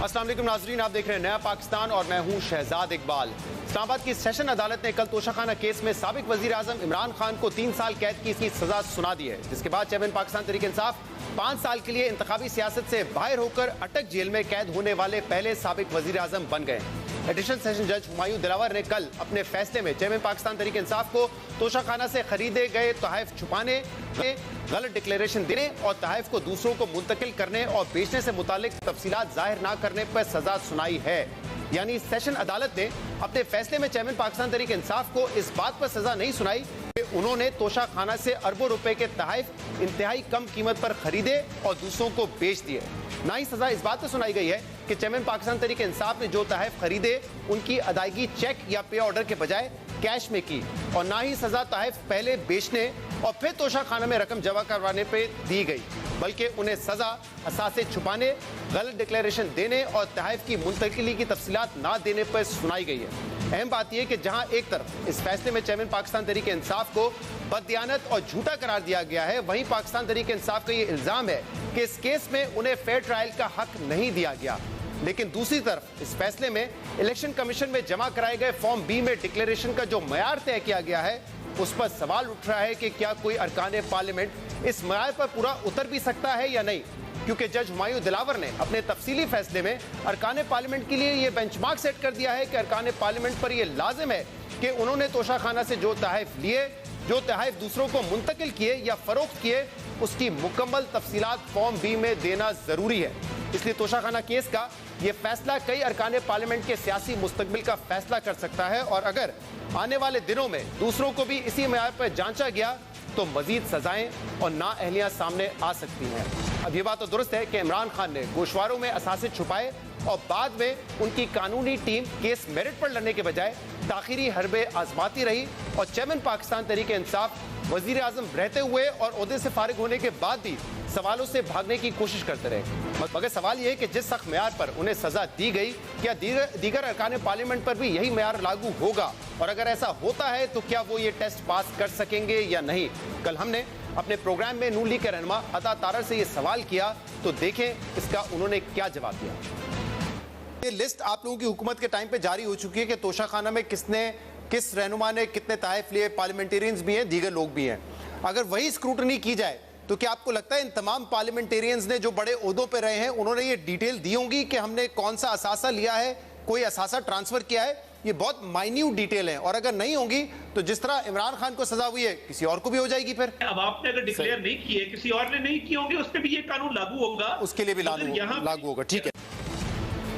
अस्सलाम वालेकुम नाज़रीन, आप देख रहे हैं नया पाकिस्तान और मैं हूं शहजाद इकबाल। इस्लामाबाद की सेशन अदालत ने कल तोशाखाना केस में साबिक वजीर आजम इमरान खान को 3 साल कैद की इसकी सजा सुना दी है, जिसके बाद चेयरमैन पाकिस्तान तहरीक इंसाफ 5 साल के लिए इंतखाबी सियासत से बाहर होकर अटक जेल में कैद होने वाले पहले साबिक वजीर आजम बन गए। एडिशनल सेशन जज हुमायूं दिलावर ने कल अपने फैसले में चेयरमैन पाकिस्तान तहरीक इंसाफ को तोशाखाना से खरीदे गए तोहफ छुपाने, गलत डिक्लेरेशन देने और तहफ को दूसरों को मुंतकिल करने और बेचने से मुतालिक तफसीलात जाहिर न करने पर सजा सुनाई है। यानी सेशन अदालत ने अपने फैसले में चेयरमैन पाकिस्तान तहरीक इंसाफ को इस बात पर सजा नहीं सुनाई कि उन्होंने तोशाखाना से अरबों रुपए के तहफ इंतहाई कम कीमत पर खरीदे और दूसरों को बेच दिए। ना ही सजा इस बात पर सुनाई गई है कि चेयरमैन पाकिस्तान तहरीक इंसाफ ने जो तहफ खरीदे उनकी अदायगी चेक या पे ऑर्डर के बजाय कैश में की, और ना ही सजा तहफ पहले बेचने और फिर तोशाखाना में रकम जमा करवाने पे दी गई, बल्कि उन्हें सजा असासे छुपाने, गलत डिक्लेरेशन देने और तहफ की मुंतकिली की तफसीलात ना देने पर सुनाई गई है। अहम बात यह कि जहां एक तरफ इस फैसले में चेयरमैन पाकिस्तान तहरीक इंसाफ को बददियानत और झूठा करार दिया गया है, वहीं पाकिस्तान तहरीक इंसाफ का ये इल्जाम है कि इस केस में उन्हें फेयर ट्रायल का हक नहीं दिया गया। लेकिन दूसरी तरफ इस फैसले में इलेक्शन कमीशन में जमा कराए गए फॉर्म बी में डिक्लेरेशन का जो मयार तय किया गया है, उस पर सवाल उठ रहा है कि क्या कोई अरकान पार्लियामेंट इस मयार पर पूरा उतर भी सकता है या नहीं, क्योंकि जज हुमायूं दिलावर ने अपने तफसीली फैसले में अरकान पार्लियामेंट के लिए यह बेंचमार्क सेट कर दिया है कि अरकान पार्लियामेंट पर यह लाजिम है कि उन्होंने तोशाखाना से जो तहफ लिए, जो तहफ दूसरों को मुंतकिल किए या फरोख्त किए, उसकी मुकम्मल तफसीलात फॉर्म बी में देना जरूरी है। इसलिए तोशाखाना केस का यह फैसला कई अरकान पार्लियामेंट के सियासी मुस्तकबिल का फैसला कर सकता है, और अगर आने वाले दिनों में दूसरों को भी इसी मयार पर जांचा गया तो मजीद सजाएं और नाअहलियां सामने आ सकती हैं। अब ये बात तो दुरुस्त है कि इमरान खान ने गोशवारों में असासे छुपाए और बाद में उनकी कानूनी टीम केस मेरिट पर लड़ने के बजाय ताखिरी हरबे आजमाती रही और चेयरमैन पाकिस्तान तहरीक इंसाफ वजीर आजम रहते हुए और ओहदे से फारिग होने के बाद भी सवालों से भागने की कोशिश करते रहे। मगर सवाल यह है कि जिस सख्त मेयार पर उन्हें सजा दी गई, क्या दीगर अरकान पार्लियामेंट पर भी यही मेयार लागू होगा, और अगर ऐसा होता है तो क्या वो ये टेस्ट पास कर सकेंगे या नहीं। कल हमने अपने प्रोग्राम में नून लीग के रहनुमा अता तारर से ये सवाल किया, तो देखें इसका उन्होंने क्या जवाब दिया। ये लिस्ट आप लोगों की हुकूमत के टाइम पे जारी हो चुकी है कि तोशाखाना में किस रहनुमा ने कितने तहफ लिए, पार्लियामेंटेरियंस भी हैं, दीगर लोग भी हैं। अगर वही स्क्रूटनी की जाए तो क्या आपको लगता है इन तमाम पार्लियामेंटेरियंस ने जो बड़े ओहदों पे रहे हैं उन्होंने ये डिटेल दी होंगी कि हमने कौन सा असासा लिया है, कोई असासा ट्रांसफर किया है? ये बहुत माइन्यूट डिटेल है, और अगर नहीं होंगी तो जिस तरह इमरान खान को सजा हुई है किसी और को भी हो जाएगी। फिर अब आपने अगर डिक्लेयर नहीं किए, किसी और ने नहीं किए होंगे, उस पर भी ये कानून लागू होगा, उसके लिए भी लागू होगा। ठीक है,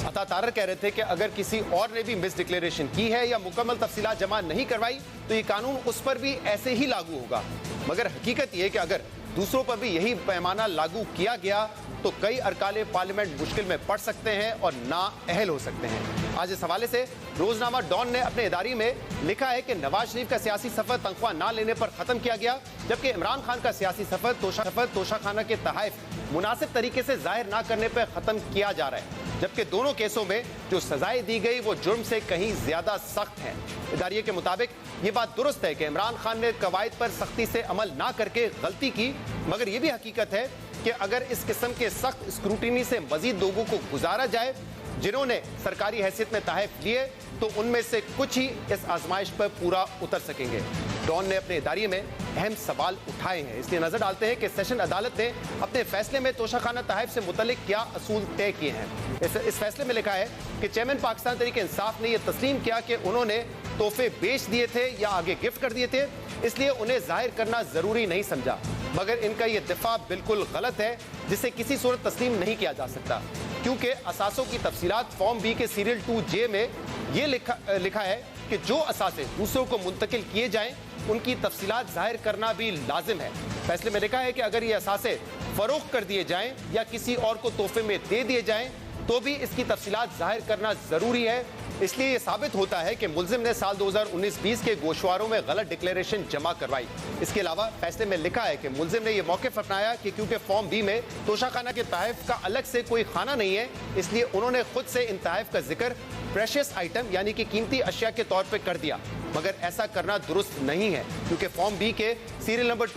अता तारर कह रहे थे कि अगर किसी और ने भी मिस डिक्लेरेशन की है या मुकम्मल तफसीलात जमा नहीं करवाई तो ये कानून उस पर भी ऐसे ही लागू होगा। मगर हकीकत यह है कि अगर दूसरों पर भी यही पैमाना लागू किया गया तो कई अरकान पार्लियामेंट मुश्किल में पड़ सकते हैं और नाअहल हो सकते हैं। आज इस हवाले से रोजनामा डॉन ने अपने इदारे में लिखा है कि नवाज शरीफ का सियासी सफर तनख्वाह ना लेने पर खत्म किया गया, जबकि इमरान खान का सियासी सफर तोशाखाना के तहफ मुनासिब तरीके से जाहिर ना करने पर खत्म किया जा रहा है, जबकि दोनों केसों में जो सजाएं दी गई वो जुर्म से कहीं ज्यादा सख्त हैं। इदारे के मुताबिक ये बात दुरुस्त है कि इमरान खान ने कवायद पर सख्ती से अमल ना करके गलती की, मगर ये भी हकीकत है कि अगर इस किस्म के सख्त स्क्रूटिनी से मजीद लोगों को गुजारा जाए जिन्होंने सरकारी हैसियत में तहफ लिए, तो उनमें से कुछ ही इस आजमाइश पर पूरा उतर सकेंगे। डॉन ने अपने इदारे में अहम सवाल उठाए हैं, इसलिए नजर डालते हैं कि सेशन अदालत ने अपने फैसले में तोशाखाना तहफ से मुतल्लिक क्या असूल तय किए हैं। इस फैसले में लिखा है कि चेयरमैन पाकिस्तान तहरीक इंसाफ ने यह तस्लीम किया कि उन्होंने तोहफे बेच दिए थे या आगे गिफ्ट कर दिए थे, इसलिए उन्हें जाहिर करना जरूरी नहीं समझा। मगर इनका यह दिफा बिल्कुल गलत है, जिसे किसी सूरत तस्लीम नहीं किया जा सकता, क्योंकि असासों की तफसीलात फॉर्म बी के सीरियल 2J में ये लिखा है कि जो असासे दूसरों को मुंतकिल किए जाएं उनकी तफसीलात जाहिर करना भी लाजिम है। फैसले में लिखा है कि अगर ये असासे फरोख्त कर दिए जाएं या किसी और को तोहफे में दे दिए जाएं तो भी इसकी तफसीलात जाहिर करना जरूरी है। इसलिए यह साबित होता है कि मुल्जिम ने साल 2019-20 के गोशवारों में गलत डिक्लेरेशन जमा करवाई। इसके अलावा फैसले में लिखा है कि मुल्जिम ने यह मौक़िफ़ अपनाया कि क्योंकि फॉर्म बी में तोशाखाना के तहफ का अलग से कोई खाना नहीं है, इसलिए उन्होंने खुद से इन तहफ का जिक्र प्रेशियस आइटम यानी कि कीमती अशिया के तौर पर कर दिया। मगर ऐसा करना दुरुस्त नहीं है, क्योंकि फॉर्म बी के सीरियल नंबर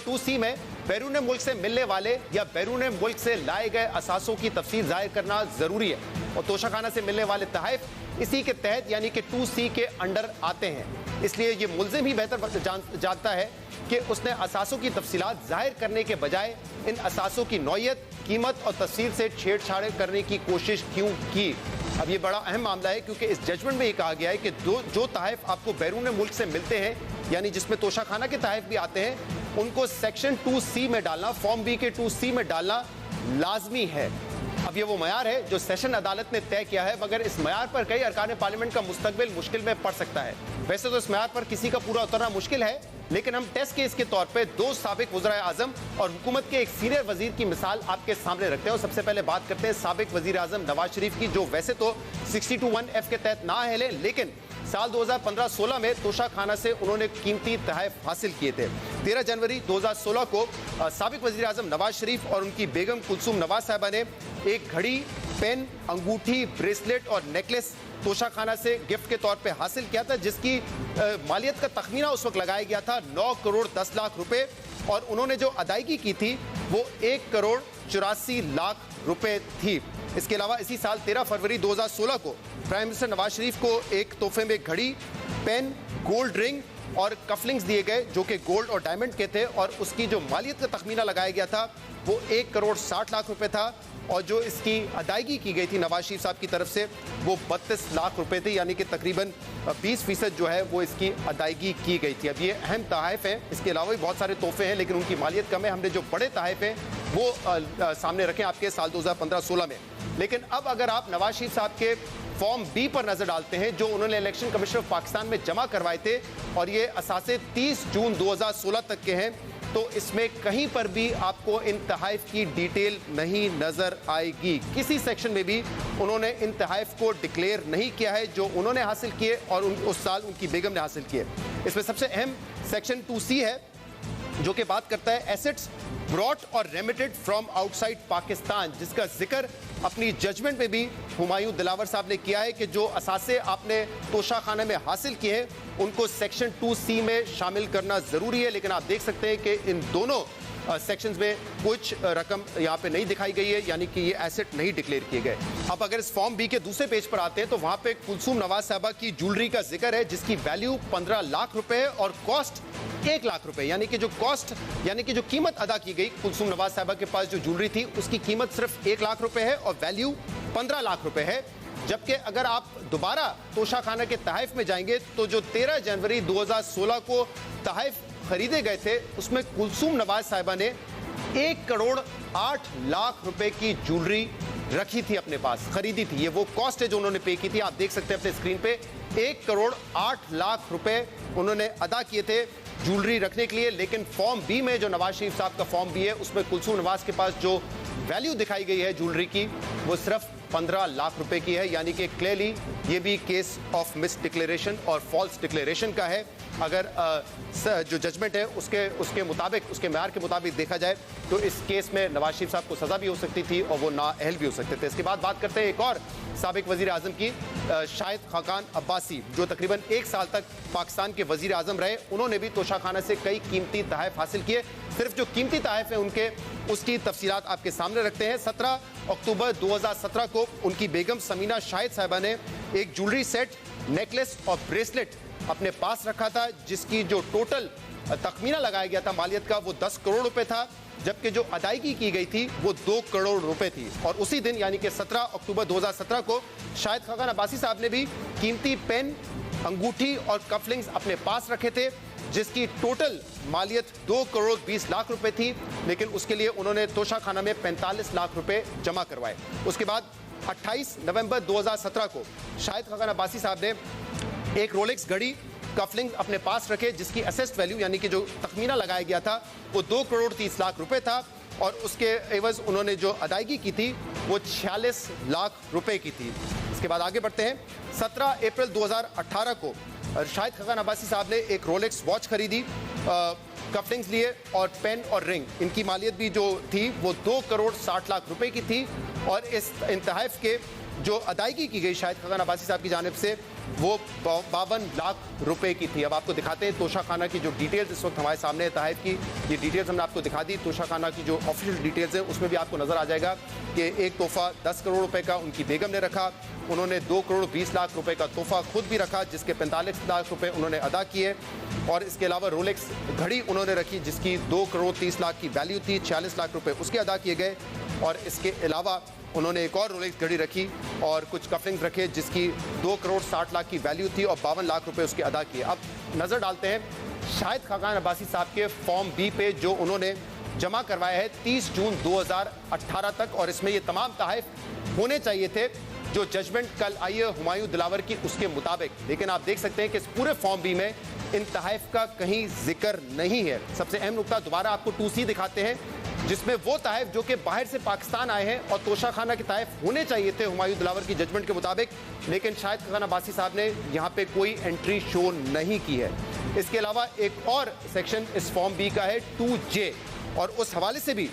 2C में बैरून मुल्क से मिलने वाले या बैरून मुल्क से लाए गए असासों की तफसील जाहिर करना जरूरी है। और तोशाखाना से मिलने वाले तहफ़ इसी के तहत यानी कि 2C के अंडर आते हैं। इसलिए ये मुल्जिम ही बेहतर जानता है कि उसने असासों की तफसीलात जाहिर करने के बजाय इन असासों की नौयत, कीमत और तफसील से छेड़छाड़ करने की कोशिश क्यों की। अब ये बड़ा अहम मामला है क्योंकि इस जजमेंट में ये कहा गया है कि जो तहफ़ आपको बैरून मुल्क से मिलते हैं यानी जिसमें तोशाखाना के तहफ़ भी आते हैं, उनको सेक्शन 2C में डालना, फॉर्म बी के 2C में डालना लाजमी है। अब ये वो मयार है जो सेशन अदालत ने तय किया है, मगर इस मयार पर कई अरकान पार्लियामेंट का मुस्तकबिल मुश्किल में पड़ सकता है। वैसे तो इस मयार पर किसी का पूरा उतरना मुश्किल है, लेकिन हम टेस्ट केस के तौर पे 2 साबिक वज़ीर आज़म और हुकूमत के एक सीनियर वजीर की मिसाल आपके सामने रखते हैं। और सबसे पहले बात करते हैं साबिक वजीर आज़म नवाज शरीफ की, जो वैसे तो 62(1)(f) के तहत ना है, लेकिन साल 2015-16 में तोशाखाना से उन्होंने कीमती तहफ़ हासिल किए थे। 13 जनवरी 2016 को साबिक वज़ीर आज़म नवाज शरीफ और उनकी बेगम कुलसूम नवाज साहिबा ने एक घड़ी, पेन, अंगूठी, ब्रेसलेट और नेकलेस तोशाखाना से गिफ्ट के तौर पे हासिल किया था, जिसकी मालियत का तखमीना उस वक्त लगाया गया था 9 करोड़ 10 लाख रुपए, और उन्होंने जो अदायगी की थी वो 1 करोड़ 84 लाख रुपए थी। इसके अलावा इसी साल 13 फरवरी 2016 को प्राइम मिनिस्टर नवाज शरीफ को एक तोहफे में घड़ी, पेन, गोल्ड रिंग और कफलिंग्स दिए गए जो कि गोल्ड और डायमंड के थे, और उसकी जो मालियत का तखमीना लगाया गया था वो 1 करोड़ 60 लाख रुपए था, और जो इसकी अदायगी की गई थी नवाज शरीफ साहब की तरफ से वो 32 लाख रुपए थे, यानी कि तकरीबन 20% जो है वो इसकी अदायगी की गई थी। अब ये अहम तहफ़ हैं, इसके अलावा भी बहुत सारे तोहफे हैं लेकिन उनकी मालियत कम है। हमने जो बड़े तहफ़ हैं वो सामने रखे आपके साल 2015-16 में। लेकिन अब अगर आप नवाज शरीफ साहब के फॉर्म बी पर नजर डालते हैं जो उन्होंने इलेक्शन कमीशन ऑफ पाकिस्तान में जमा करवाए थे, और ये असासे 30 जून 2016 तक के हैं, तो इसमें कहीं पर भी आपको इन तहफ़ की डिटेल नहीं नजर आएगी। किसी सेक्शन में भी उन्होंने इन तहफ़ को डिक्लेयर नहीं किया है जो उन्होंने हासिल किए और उस साल उनकी बेगम ने हासिल किए। इसमें सबसे अहम सेक्शन 2C है जो कि बात करता है एसेट्स ब्रॉट और रेमिटेड फ्रॉम आउटसाइड पाकिस्तान, जिसका जिक्र अपनी जजमेंट में भी हुमायूं दिलावर साहब ने किया है कि जो असासे आपने तोशाखाना में हासिल किए हैं उनको सेक्शन 2C में शामिल करना जरूरी है। लेकिन आप देख सकते हैं कि इन दोनों सेक्शंस में कुछ रकम यहाँ पे नहीं दिखाई गई है, यानी कि ये एसेट नहीं डिक्लेयर किए गए। अब अगर इस फॉर्म बी के दूसरे पेज पर आते हैं तो वहाँ पे कुलसूम नवाज साहबा की ज्वेलरी का जिक्र है जिसकी वैल्यू 15 लाख रुपए है और कॉस्ट 1 लाख रुपए, यानी कि जो कॉस्ट यानी कि जो कीमत अदा की गई कुलसूम नवाज साहबा के पास जो ज्वेलरी थी उसकी कीमत सिर्फ 1 लाख रुपए है और वैल्यू 15 लाख रुपए है। जबकि अगर आप दोबारा तोशाखाना के तहफ़ में जाएंगे तो जो 13 जनवरी 2016 को तहफ़ खरीदे गए थे उसमें कुलसूम नवाज साहिबा ने 1 करोड़ 8 लाख रुपए की ज्वेलरी रखी थी अपने पास, खरीदी थी। ये वो कॉस्ट है जो उन्होंने पे की थी, आप देख सकते हैं अपने स्क्रीन पे 1 करोड़ 8 लाख रुपए उन्होंने अदा किए थे ज्वेलरी रखने के लिए। लेकिन फॉर्म बी में जो नवाज शरीफ साहब का फॉर्म बी है उसमें कुलसूम नवाज के पास जो वैल्यू दिखाई गई है ज्वेलरी की वो सिर्फ 15 लाख रुपए की है, यानी कि क्लियरली ये भी केस ऑफ मिस डिक्लेरेशन और फॉल्स डिक्लेरेशन का है। अगर जो जजमेंट है उसके मुताबिक, उसके म्यार के मुताबिक देखा जाए तो इस केस में नवाज शरीफ साहब को सजा भी हो सकती थी और वो नाअहल भी हो सकते थे। इसके बाद बात करते हैं एक और साबिक वजीर आजम की, शाहिद खाकान अब्बासी, जो तकरीबन 1 साल तक पाकिस्तान के वजीर आजम रहे। उन्होंने भी तोशाखाना से कई कीमती तहफ़ हासिल किए। सिर्फ जो कीमती तहफ़ है उनके उसकी तफसीलात आपके सामने रखते हैं। 17 अक्टूबर 2017 को उनकी बेगम समीना शाहिद साहिबा ने एक ज्वेलरी सेट, नेकलेस और ब्रेसलेट अपने पास रखा था जिसकी जो टोटल तखमीना लगाया गया था मालियत का वो 10 करोड़ रुपए था, जबकि जो अदायगी की गई थी वो 2 करोड़ रुपए थी। और उसी दिन यानी कि 17 अक्टूबर 2017 को शाहिद खाकान अब्बासी साहब ने भी कीमती पेन, अंगूठी और कफलिंग्स अपने पास रखे थे जिसकी टोटल मालियत 2 करोड़ 20 लाख रुपए थी, लेकिन उसके लिए उन्होंने तोशाखाना में 45 लाख रुपए जमा करवाए। उसके बाद 28 नवंबर 2017 को शाहिद खाकान अब्बासी साहब ने एक रोलेक्स घड़ी, कफलिंग अपने पास रखे जिसकी असेस्ड वैल्यू यानी कि जो तखमीना लगाया गया था वो 2 करोड़ 30 लाख रुपए था, और उसके एवज उन्होंने जो अदायगी की थी वो 46 लाख रुपए की थी। इसके बाद आगे बढ़ते हैं। 17 अप्रैल 2018 को शाहिद खाकान अब्बासी साहब ने एक रोलेक्स वॉच खरीदी, कफलिंग्स लिए और पेन और रिंग, इनकी मालियत भी जो थी वो 2 करोड़ 60 लाख रुपए की थी। और इस इन तहफ़ के जो अदायगी की गई शाहिद खकान अब्बासी साहब की जानिब से वो 52 लाख रुपए की थी। अब आपको दिखाते हैं तोशा खाना की जो डिटेल्स इस वक्त हमारे सामने है तहफ़ की, ये डिटेल्स हमने आपको दिखा दी। तोशा खाना की जो ऑफिशियल डिटेल्स है उसमें भी आपको नज़र आ जाएगा कि एक तोहफ़ा 10 करोड़ रुपए का उनकी बेगम ने रखा, उन्होंने 2 करोड़ 20 लाख रुपए का तोहफ़ा खुद भी रखा जिसके 45 लाख रुपए उन्होंने अदा किए, और इसके अलावा रोलेक्स घड़ी उन्होंने रखी जिसकी 2 करोड़ 30 लाख की वैल्यू थी, 46 लाख रुपए उसके अदा किए गए, और इसके अलावा उन्होंने एक और रोलेक्स घड़ी रखी और कुछ कफलिंग्स रखे जिसकी 2 करोड़ 60 लाख की वैल्यू थी और 52 लाख रुपए उसके अदा किए। अब नज़र डालते हैं शाहिद खकान अब्बासी साहब के फॉर्म बी पे जो उन्होंने जमा करवाया है 30 जून 2018 तक, और इसमें ये तमाम तहफ़ होने चाहिए थे जो जजमेंट कल आई है हुमायूं दिलावर की उसके मुताबिक, लेकिन आप देख सकते हैं कि इस पूरे फॉर्म बी में इन तहफ़ का कहीं जिक्र नहीं है। सबसे अहम नुकता दोबारा आपको 2C दिखाते हैं जिसमें वो तहफ़ जो कि बाहर से पाकिस्तान आए हैं और तोशा खाना के तहफ़ होने चाहिए थे हुमायूं दिलावर की जजमेंट के मुताबिक, लेकिन शाहिद खकान अब्बासी साहब ने यहाँ पे कोई एंट्री शो नहीं की है। इसके अलावा एक और सेक्शन इस फॉर्म बी का है 2J, और उस हवाले से भी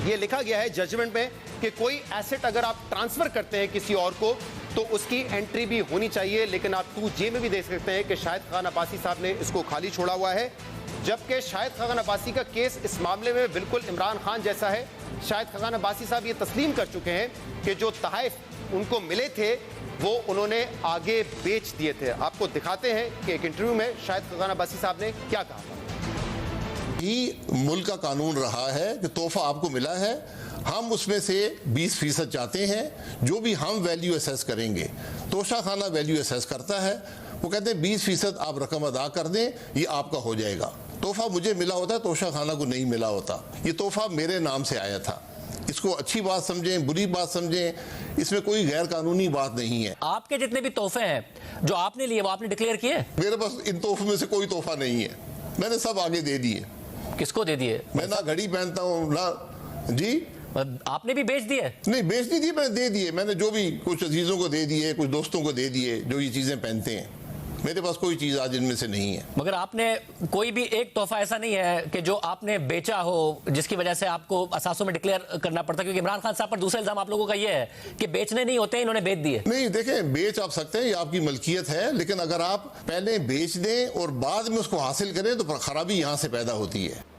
ये लिखा गया है जजमेंट में कि कोई एसेट अगर आप ट्रांसफ़र करते हैं किसी और को तो उसकी एंट्री भी होनी चाहिए, लेकिन आप 2J में भी देख सकते हैं कि शाहिद खकान अब्बासी साहब ने इसको खाली छोड़ा हुआ है, जबकि शाहिद खकान अब्बासी का केस इस मामले में बिल्कुल इमरान खान जैसा है। शाहिद खकान अब्बासी साहब ये तस्लीम कर चुके हैं कि जो तहफ़ उनको मिले थे वो उन्होंने आगे बेच दिए थे। आपको दिखाते हैं कि एक इंटरव्यू में शाहिद खकान अब्बासी साहब ने क्या कहा था। मुल्क का कानून रहा है कि तोहफा आपको मिला है, हम उसमें से 20% चाहते हैं, जो भी हम वैल्यू असेस करेंगे, तोशा खाना वैल्यू असेस करता है, वो कहते हैं 20% आप रकम अदा कर दें, ये आपका हो जाएगा। तोहफा मुझे मिला होता है, तोशा खाना को नहीं मिला होता, ये तोहफा मेरे नाम से आया था। इसको अच्छी बात समझें, बुरी बात समझें, इसमें कोई गैर कानूनी बात नहीं है। आपके जितने भी तोहफे हैं जो आपने लिए वो आपने डिक्लेयर किए? मेरे पास इन तोहफों में से कोई तोहफा नहीं है, मैंने सब आगे दे दिए। किसको दे दिए? मैं ना घड़ी पहनता हूँ ना जी। आपने भी बेच दिए? नहीं, बेच नहीं दिए, मैंने दे दिए। मैंने जो भी कुछ अजीजों को दे दिए, कुछ दोस्तों को दे दिए जो ये चीजें पहनते हैं। मेरे पास कोई चीज आज इनमें से नहीं है। मगर आपने कोई भी एक तोहफा ऐसा नहीं है कि जो आपने बेचा हो जिसकी वजह से आपको असासों में डिक्लेयर करना पड़ता, क्योंकि इमरान खान साहब पर दूसरा इल्जाम आप लोगों का ये है कि बेचने नहीं होते, इन्होंने बेच दिए। नहीं, देखें, बेच आप सकते हैं, ये आपकी मलकियत है, लेकिन अगर आप पहले बेच दें और बाद में उसको हासिल करें तो खराबी यहाँ से पैदा होती है।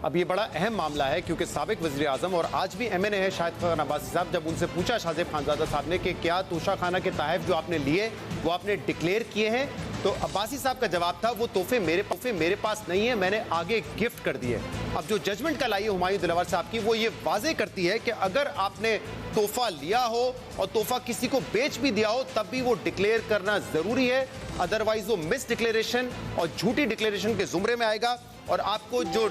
अब ये बड़ा अहम मामला है क्योंकि साबिक वज़ीर आज़म और आज भी MNA है शाहिद खकान अब्बासी साहब, जब उनसे पूछा शाहजेब खानजादा साहब ने कि क्या तोशा खाना के तहफ़ जो आपने लिए वो आपने डिक्लेयर किए हैं, तो अब्बासी साहब का जवाब था वो तोहफे मेरे पास नहीं है, मैंने आगे गिफ्ट कर दिए। अब जो जजमेंट कल आई है हुमायूं दिलावर साहब की वो ये वाजे करती है कि अगर आपने तोहफा लिया हो और तोहफा किसी को बेच भी दिया हो तब भी वो डिक्लेयर करना ज़रूरी है, अदरवाइज वो मिस डिक्लेरेशन और झूठी डिक्लेरेशन के ज़ुमरे में आएगा। और आपको जो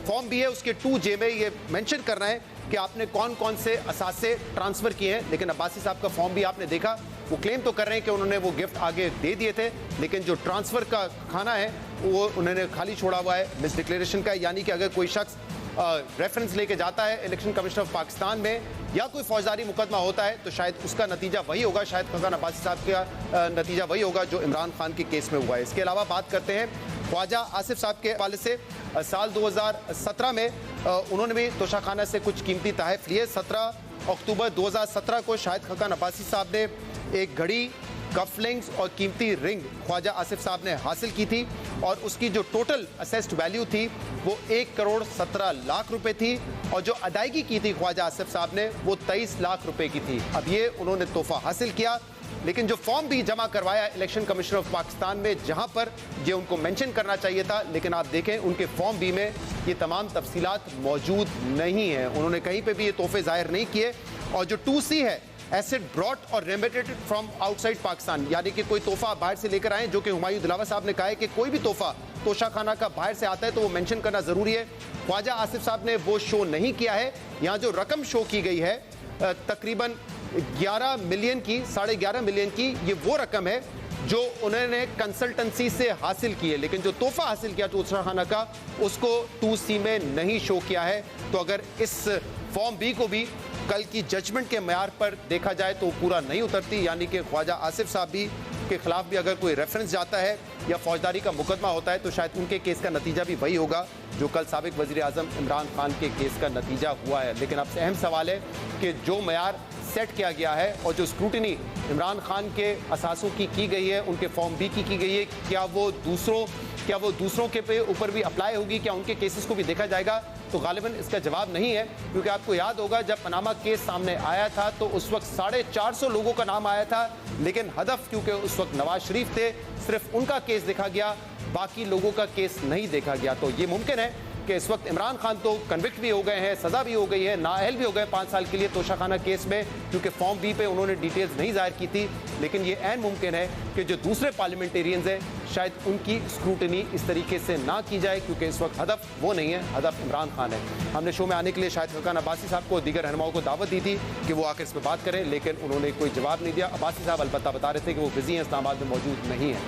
फॉर्म भी है उसके 2J में ये मेंशन करना है कि आपने कौन कौन से असासे ट्रांसफ़र किए हैं। लेकिन अब्बासी साहब का फॉर्म भी आपने देखा, वो क्लेम तो कर रहे हैं कि उन्होंने वो गिफ्ट आगे दे दिए थे, लेकिन जो ट्रांसफ़र का खाना है वो उन्होंने खाली छोड़ा हुआ है मिस डिक्लेरेशन का। यानी कि अगर कोई शख्स रेफरेंस लेके जाता है इलेक्शन कमिश्नर ऑफ पाकिस्तान में या कोई फौजदारी मुकदमा होता है तो शायद उसका नतीजा वही होगा, शायद खकान अब्बासी साहब का नतीजा वही होगा जो इमरान खान के केस में हुआ है। इसके अलावा बात करते हैं ख्वाजा आसिफ साहब के हवाले से। साल 2017 में उन्होंने भी तोशा खाना से कुछ कीमती तहफ़ लिए। 17 अक्टूबर 2017 को शाहिद खकान अब्बासी साहब ने एक घड़ी, कफलिंग्स और कीमती रिंग ख्वाजा आसिफ साहब ने हासिल की थी और उसकी जो टोटल असेस्ड वैल्यू थी वो 1 करोड़ 17 लाख रुपए थी, और जो अदायगी की थी ख्वाजा आसिफ साहब ने वो 23 लाख रुपए की थी। अब ये उन्होंने तोहफा हासिल किया, लेकिन जो फॉर्म भी जमा करवाया इलेक्शन कमिश्नर ऑफ पाकिस्तान में जहां पर ये उनको मेंशन करना चाहिए था, लेकिन आप देखें उनके फॉर्म बी में ये तमाम तफसीलात मौजूद नहीं है, उन्होंने कहीं पे भी ये तोहफे जाहिर नहीं किए। और जो 2C है एसेट ब्रॉट और रेमिटेड फ्रॉम आउटसाइड पाकिस्तान, यानी कि कोई तोहफा बाहर से लेकर आए, जो कि हुमायूं दिलावर साहब ने कहा है कि कोई भी तोहफा तोशा खाना का बाहर से आता है तो वो मेंशन करना ज़रूरी है। ख्वाजा आसिफ साहब ने वो शो नहीं किया है। यहाँ जो रकम शो की गई है तकरीबन 11 मिलियन की, 11.5 मिलियन की, ये वो रकम है जो उन्होंने कंसल्टेंसी से हासिल की है, लेकिन जो तोहफा हासिल किया तोशा खाना का उसको 2C में नहीं शो किया है। तो अगर इस फॉर्म बी को भी कल की जजमेंट के म्यार पर देखा जाए तो पूरा नहीं उतरती, यानी कि ख्वाजा आसिफ साहब भी के खिलाफ भी अगर कोई रेफरेंस जाता है या फौजदारी का मुकदमा होता है तो शायद उनके केस का नतीजा भी वही होगा जो कल साबिक वजीर आजम इमरान खान के केस का नतीजा हुआ है। लेकिन अब अहम सवाल है कि जो म्यार सेट किया गया है और जो स्क्रूटनी इमरान खान के असासों की गई है, उनके फॉर्म बी की गई है, क्या वो दूसरों के पे ऊपर भी अप्लाई होगी, क्या उनके केसेस को भी देखा जाएगा? तो गालिबन इसका जवाब नहीं है, क्योंकि आपको याद होगा जब पनामा केस सामने आया था तो उस वक्त 450 लोगों का नाम आया था, लेकिन हदफ क्योंकि उस वक्त नवाज शरीफ थे, सिर्फ उनका केस देखा गया, बाकी लोगों का केस नहीं देखा गया। तो ये मुमकिन है कि इस वक्त इमरान खान तो कन्विक्ट भी हो गए हैं, सजा भी हो गई है, नाअहल भी हो गए 5 साल के लिए तोशाखाना केस में, क्योंकि फॉर्म बी पे उन्होंने डिटेल्स नहीं जाहिर की थी। लेकिन ये ऐन मुमकिन है कि जो दूसरे पार्लियामेंटेरियंस हैं शायद उनकी स्क्रूटनी इस तरीके से ना की जाए, क्योंकि इस वक्त हदफ वो नहीं है, हदफ इमरान खान है। हमने शो में आने के लिए शाहिद फरकान अब्बासी साहब को दीगर रहनुमाओं को दावत दी थी कि वो आकर इस पर बात करें, लेकिन उन्होंने कोई जवाब नहीं दिया। अब्बासी साहब अलबत्ता बता रहे थे कि वो बिजी हैं, इस्लामाबाद में मौजूद नहीं है।